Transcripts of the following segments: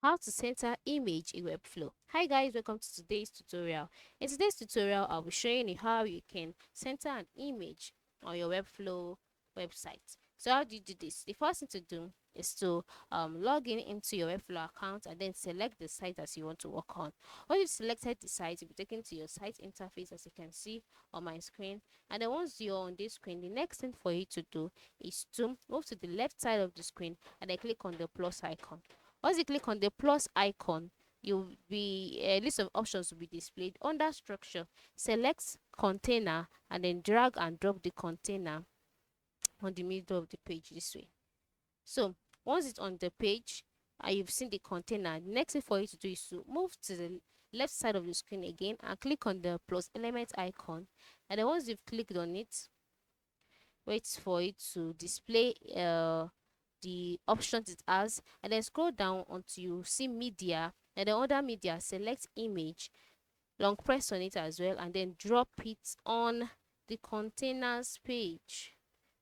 How to center image in Webflow. Hi guys, welcome to today's tutorial. In today's tutorial, I'll be showing you how you can center an image on your Webflow website. So how do you do this? The first thing to do is to log in into your Webflow account and then select the site as you want to work on. Once you've selected the site, you'll be taken to your site interface as you can see on my screen. And then once you're on this screen, the next thing for you to do is to move to the left side of the screen and then click on the plus icon. Once you click on the plus icon, you'll be a list of options will be displayed. Under structure, select container and then drag and drop the container on the middle of the page this way. So once it's on the page and you've seen the container, the next thing for you to do is to move to the left side of the screen again and click on the plus element icon. And then once you've clicked on it, wait for it to display the options it has, and then scroll down until you see media, and then under media select image, long press on it as well, and then drop it on the containers page.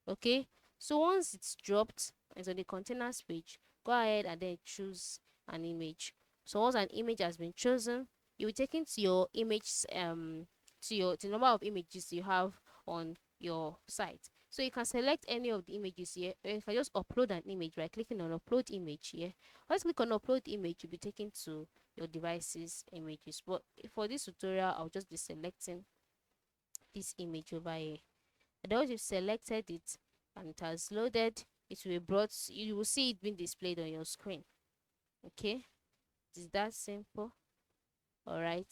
Okay, so once it's dropped, it's on the containers page, go ahead and then choose an image. So once an image has been chosen, you will take into your image to the number of images you have on your site. So you can select any of the images here, or you can just upload an image by clicking on upload image here. Once you click on upload image, you'll be taken to your device's images. But for this tutorial, I'll just be selecting this image over here. And once you've selected it and it has loaded, it will be brought, you will see it being displayed on your screen. Okay, it's that simple. All right.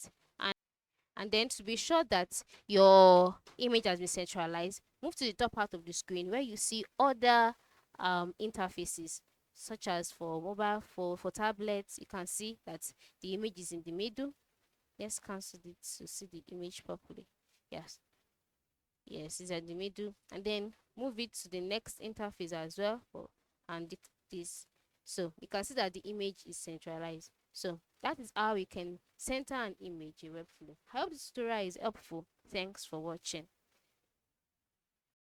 And then to be sure that your image has been centralized, move to the top part of the screen where you see other interfaces, such as for mobile, for tablets. You can see that the image is in the middle. Let's cancel it to see the image properly. Yes, it's at the middle. And then move it to the next interface as well, and this. So you can see that the image is centralized. So that is how we can center an image in Webflow. I hope this tutorial is helpful. Thanks for watching.